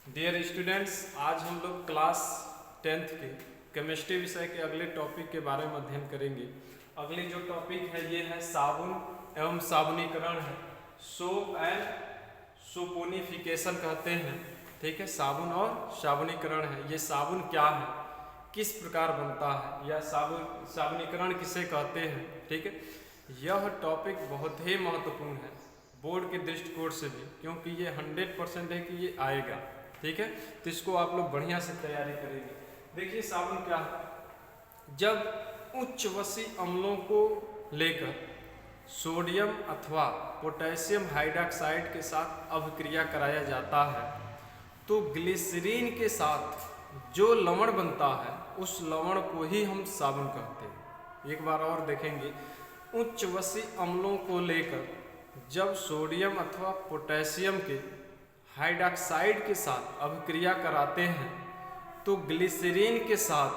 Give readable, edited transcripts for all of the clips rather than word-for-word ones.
Dear students, आज हम लोग क्लास 10th के केमिस्ट्री विषय के अगले टॉपिक के बारे में अध्ययन करेंगे। अगली जो टॉपिक है ये है साबुन एवं साबुनीकरण है। सोप एंड सोपोनिफिकेशन कहते हैं। ठीक है, साबुन और साबुनीकरण है। ये साबुन क्या है, किस प्रकार बनता है, या साबुनीकरण किसे कहते हैं। ठीक है, यह टॉपिक बहुत ही महत्वपूर्ण है बोर्ड के दृष्टिकोण से भी, क्योंकि ये 100% है कि ये आएगा। ठीक है, तो इसको आप लोग बढ़िया से तैयारी करेंगे। देखिए साबुन क्या है। जब उच्च वसी अम्लों को लेकर सोडियम अथवा पोटेशियम हाइड्रॉक्साइड के साथ अभिक्रिया कराया जाता है तो ग्लिसरीन के साथ जो लवण बनता है उस लवण को ही हम साबुन कहते हैं। एक बार और देखेंगे, उच्च वसी अम्लों को लेकर जब सोडियम अथवा पोटेशियम के हाइड्रॉक्साइड के साथ अभिक्रिया कराते हैं तो ग्लिसरीन के साथ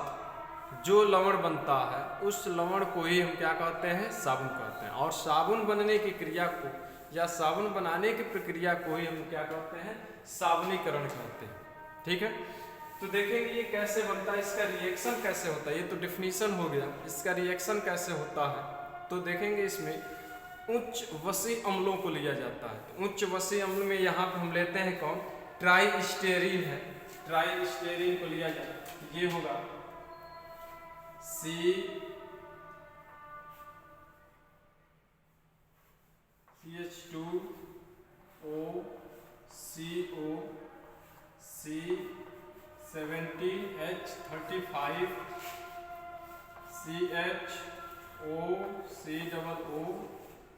जो लवण बनता है उस लवण को ही हम क्या कहते हैं, साबुन कहते हैं। और साबुन बनने की क्रिया को या साबुन बनाने की प्रक्रिया को ही हम क्या कहते हैं, साबुनीकरण कहते हैं। ठीक है, तो देखेंगे ये कैसे बनता है, इसका रिएक्शन कैसे होता है। ये तो डिफिनीशन हो गया, इसका रिएक्शन कैसे होता है तो देखेंगे। इसमें उच्च वसी अम्लों को लिया जाता है। तो उच्च वसी अम्ल में यहाँ पे हम लेते हैं कौन, ट्राइस्टेरीन है। ट्राइस्टेरीन को लिया जाता है, ये होगा CH2O CO C17H35 CHO COO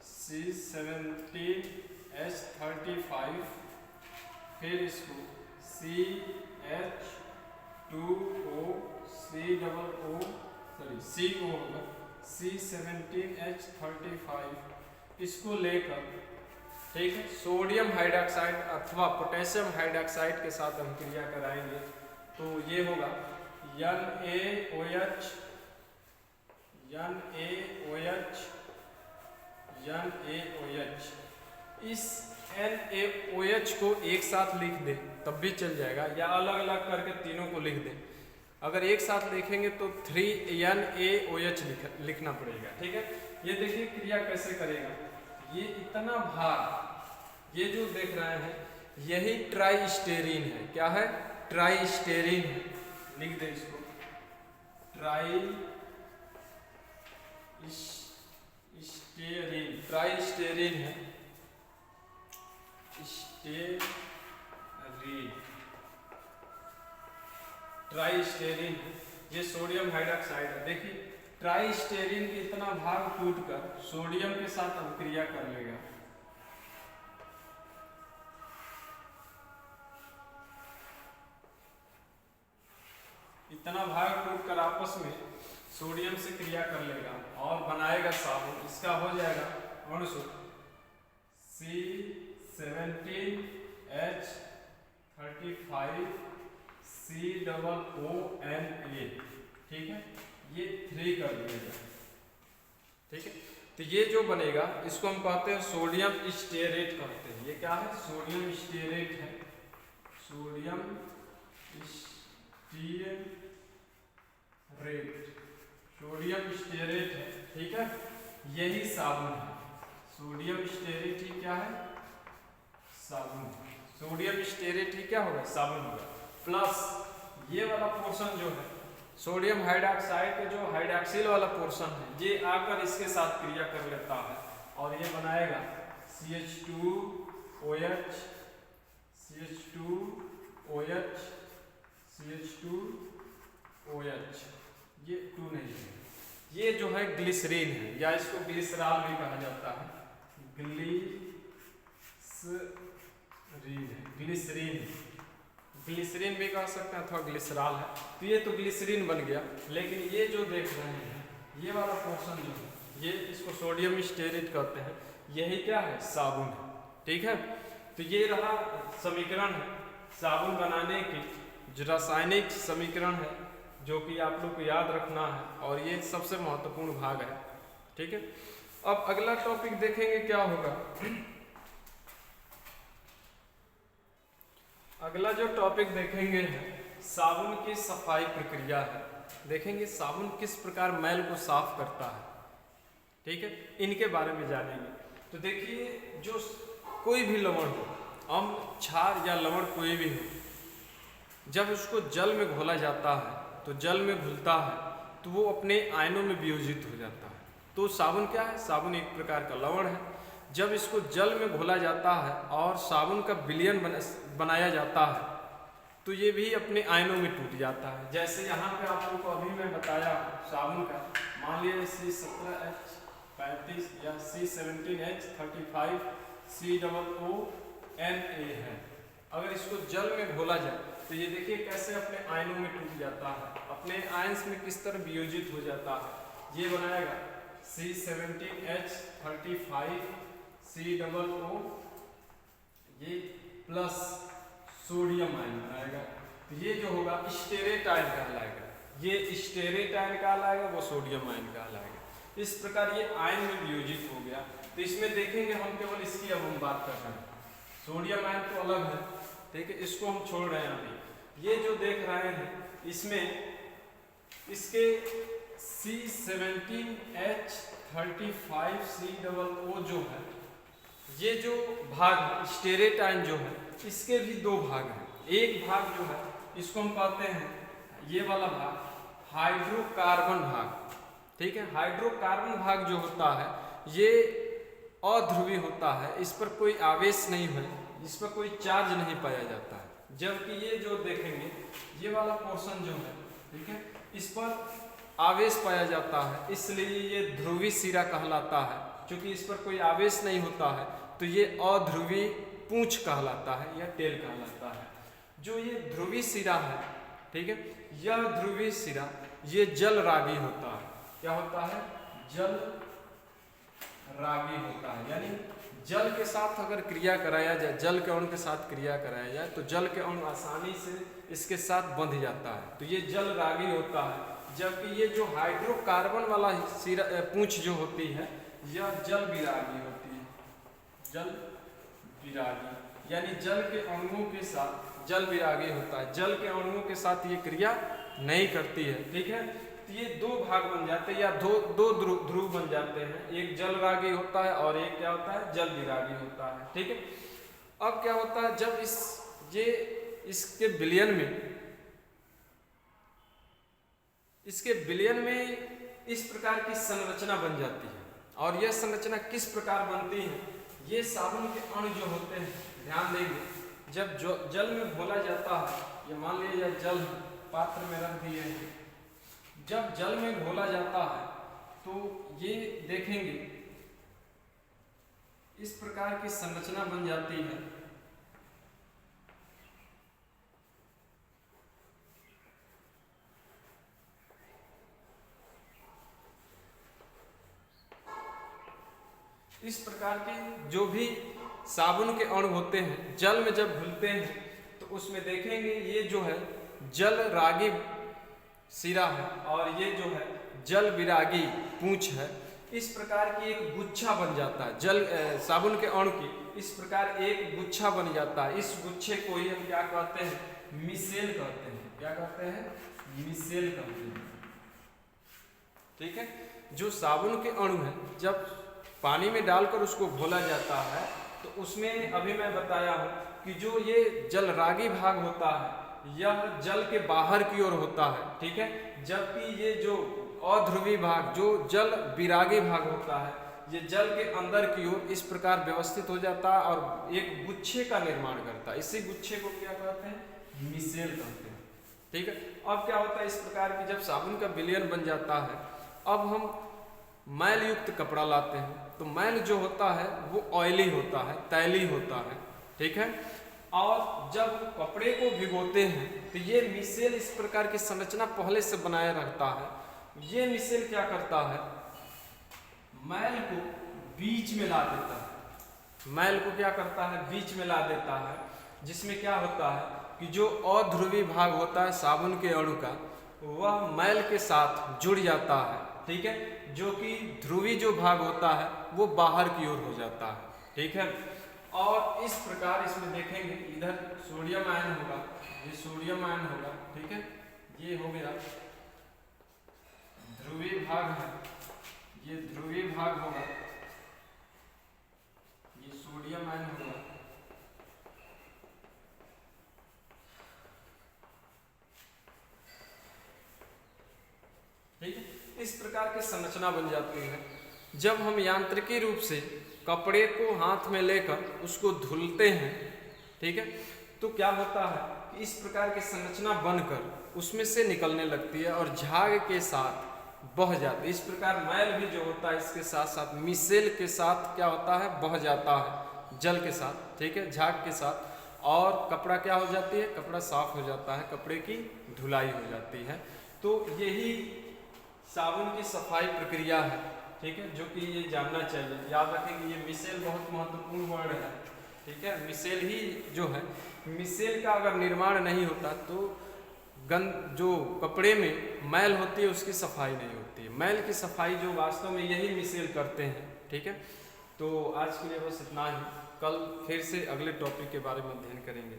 C17H35, फिर इसको CO होगा C17H35, इसको लेकर ठीक है सोडियम हाइड्रॉक्साइड अथवा पोटेशियम हाइड्रॉक्साइड के साथ हम क्रिया कराएंगे तो ये होगा NaOH NaOH। इस NaOH को एक साथ लिख दें तब भी चल जाएगा, या अलग अलग करके तीनों को लिख दें। अगर एक साथ लिखेंगे तो 3NaOH लिखना पड़ेगा। ठीक है, ये देखिए क्रिया कैसे करेगा। ये इतना भार, ये जो देख रहे हैं यही ट्राइस्टेरीन है। क्या है, ट्राइस्टेरीन है। लिख दे इसको, ट्राइस्टेरीन है। ट्राइस्टेरीन है, ये सोडियम हाइड्रॉक्साइड है। देखिए ट्राइस्टेरीन के इतना भाग टूटकर सोडियम के साथ अभिक्रिया कर लेगा। इतना भाग टूटकर आपस में सोडियम से क्रिया कर लेगा और बनाएगा साबुन। इसका हो जाएगा अणु C17H35 COONA। ठीक है, ये 3 कर दिएगा। ठीक है, तो ये जो बनेगा इसको हम कहते हैं सोडियम स्टेरेट कहते हैं। ये क्या है, सोडियम स्टेरेट है। सोडियम स्टेरेट है। ठीक है, यही साबुन है। सोडियम स्टेरेट ही क्या है, साबुन। सोडियम स्टेरेट ही क्या होगा, साबुन होगा। प्लस ये वाला पोर्शन जो है सोडियम हाइड्रॉक्साइड के जो हाइड्रॉक्सिल वाला पोर्शन है ये आकर इसके साथ क्रिया कर लेता है और ये बनाएगा CH2OH ये 2 नहीं है। ये जो है ग्लिसरीन है, या इसको ग्लिसरॉल भी कहा जाता है। ग्लिसरीन भी कह सकते हैं अथवा ग्लिसरॉल है। तो ये तो ग्लिसरीन बन गया, लेकिन ये जो देख रहे हैं ये वाला पोर्शन जो है ये इसको सोडियम स्टेरेट कहते हैं। यही क्या है, साबुन है। ठीक है, तो ये रहा समीकरण है साबुन बनाने की, जो रासायनिक समीकरण है जो कि आप लोग को याद रखना है और ये सबसे महत्वपूर्ण भाग है। ठीक है, अब अगला टॉपिक देखेंगे क्या होगा। अगला जो टॉपिक देखेंगे है साबुन की सफाई प्रक्रिया है। देखेंगे साबुन किस प्रकार मैल को साफ करता है, ठीक है, इनके बारे में जानेंगे। तो देखिए, जो कोई भी लवण हो, अम्ल, क्षार या लवण कोई भी हो, जब उसको जल में घोला जाता है तो जल में घुलता है तो वो अपने आयनों में वियोजित हो जाता है। तो साबुन क्या है? साबुन एक प्रकार का लवण है। जब इसको जल में घोला जाता है और साबुन का विलयन बनाया जाता है तो ये भी अपने आयनों में टूट जाता है। जैसे यहाँ पे आप लोगों को अभी मैं बताया साबुन का, मान लीजिए C17H35 या C17H35 COONA है। अगर इसको जल में घोला जाए तो ये देखिए कैसे अपने आयनों में टूट जाता है, अपने आयंस में किस तरह वियोजित हो जाता है। ये बनाएगा C17H35 COO, ये प्लस सोडियम आयन बनाएगा। तो ये जो होगा स्टेरेट आयन कहलाएगा, ये स्टेरेट आयन कहलाएगा, वो सोडियम आयन कहलाएगा। इस प्रकार ये आयन में वियोजित हो गया। तो इसमें देखेंगे हम केवल इसकी अब हम बात कर रहे हैं, सोडियम आयन तो अलग है, ठीक है, इसको हम छोड़ रहे हैं अभी। ये जो देख रहे हैं इसमें इसके C17H35 COO जो है, ये जो भाग स्टेरेट आयन जो है इसके भी दो भाग हैं। एक भाग जो है इसको हम कहते हैं, ये वाला भाग हाइड्रोकार्बन भाग, ठीक है। हाइड्रोकार्बन भाग जो होता है ये अध्रुवी होता है, इस पर कोई आवेश नहीं है, इस पर कोई चार्ज नहीं पाया जाता है। जबकि ये जो देखेंगे ये वाला पोर्शन जो है, ठीक है, इस पर आवेश पाया जाता है, इसलिए ये ध्रुवी सिरा कहलाता है। क्योंकि इस पर कोई आवेश नहीं होता है तो ये अध्रुवी पूंछ कहलाता है या टेल कहलाता है। जो ये ध्रुवी सिरा है, ठीक है, यह ध्रुवी सिरा ये जल रागी होता है। क्या होता है? जल रागी होता है, यानी जल के साथ अगर क्रिया कराया जाए, जल के अणु के साथ क्रिया कराया जाए तो जल के अणु आसानी से इसके साथ बंध जाता है, तो ये जल रागी होता है। जबकि ये जो हाइड्रोकार्बन वाला सिरा पूंछ जो होती है यह जल विरागी होती है, जल विरागी, यानी जल के अणुओं के साथ जल विरागी होता है, जल के अणुओं के साथ ये क्रिया नहीं करती है, ठीक है। तो ये दो भाग बन जाते हैं या दो ध्रुव बन जाते हैं, एक जल रागी होता है और एक क्या होता है? जल विरागी होता है, ठीक है। अब क्या होता है, जब इसके विलयन में इस प्रकार की संरचना बन जाती है। और यह संरचना किस प्रकार बनती है? ये साबुन के अणु जो होते हैं, ध्यान देंगे, जब जल में घोला जाता है, ये मान लीजिए जल पात्र में रख दिए हैं, जब जल में घोला जाता है तो ये देखेंगे इस प्रकार की संरचना बन जाती है। इस प्रकार के जो भी साबुन के अणु होते हैं जल में जब घुलते हैं तो उसमें देखेंगे ये जो है जल रागी सिरा है और ये जो है जल विरागी पूंछ है। इस प्रकार की एक गुच्छा बन जाता है, साबुन के अणु की इस प्रकार एक गुच्छा बन जाता है। इस गुच्छे को ही हम क्या कहते हैं? मिसेल कहते हैं। क्या कहते हैं? मिसेल कहते हैं, ठीक है। जो साबुन के अणु है जब पानी में डालकर उसको घोला जाता है तो उसमें अभी मैं बताया हूं कि जो ये जल रागी भाग होता है यह जल के बाहर की ओर होता है, ठीक है। जबकि ये जो अध्रुवी भाग जो जल विरागी भाग होता है ये जल के अंदर की ओर इस प्रकार व्यवस्थित हो जाता है और एक गुच्छे का निर्माण करता है। इसी गुच्छे को क्या कहते हैं? मिसेल कहते हैं, ठीक है। अब क्या होता है, इस प्रकार की जब साबुन का विलयन बन जाता है, अब हम मैल युक्त कपड़ा लाते हैं तो मैल जो होता है वो ऑयली होता है, तैली होता है, ठीक है। और जब कपड़े को भिगोते हैं तो ये मिसेल इस प्रकार की संरचना पहले से बनाए रखता है। ये मिसेल क्या करता है? मैल को बीच में ला देता है, मैल को क्या करता है? बीच में ला देता है, जिसमें क्या होता है कि जो अध्रुवी भाग होता है साबुन के अणु का वह मैल के साथ जुड़ जाता है, ठीक है। जो कि ध्रुवी जो भाग होता है वो बाहर की ओर हो जाता है, ठीक है। और इस प्रकार इसमें देखेंगे, इधर सोडियम आयन होगा, ये सोडियम आयन होगा, ठीक है, ये हो गया ध्रुवीय भाग है, ये ध्रुवीय भाग होगा, ये सोडियम आयन होगा, ठीक है। इस प्रकार की संरचना बन जाती है। जब हम यांत्रिकी रूप से कपड़े को हाथ में लेकर उसको धुलते हैं, ठीक है, तो क्या होता है कि इस प्रकार की संरचना बनकर उसमें से निकलने लगती है और झाग के साथ बह जाती है। इस प्रकार मैल भी जो होता है इसके साथ साथ मिसेल के साथ क्या होता है, बह जाता है जल के साथ, ठीक है, झाग के साथ, और कपड़ा क्या हो जाती है, कपड़ा साफ हो जाता है, कपड़े की धुलाई हो जाती है। तो यही साबुन की सफाई प्रक्रिया है, ठीक है, जो कि ये जानना चाहिए। याद रखें कि ये मिसेल बहुत महत्वपूर्ण वर्ड है, ठीक है। मिसेल ही जो है, मिसेल का अगर निर्माण नहीं होता तो जो कपड़े में मैल होती है उसकी सफाई नहीं होती है। मैल की सफाई जो वास्तव में यही मिसेल करते हैं, ठीक है। तो आज के लिए बस इतना ही, कल फिर से अगले टॉपिक के बारे में अध्ययन करेंगे।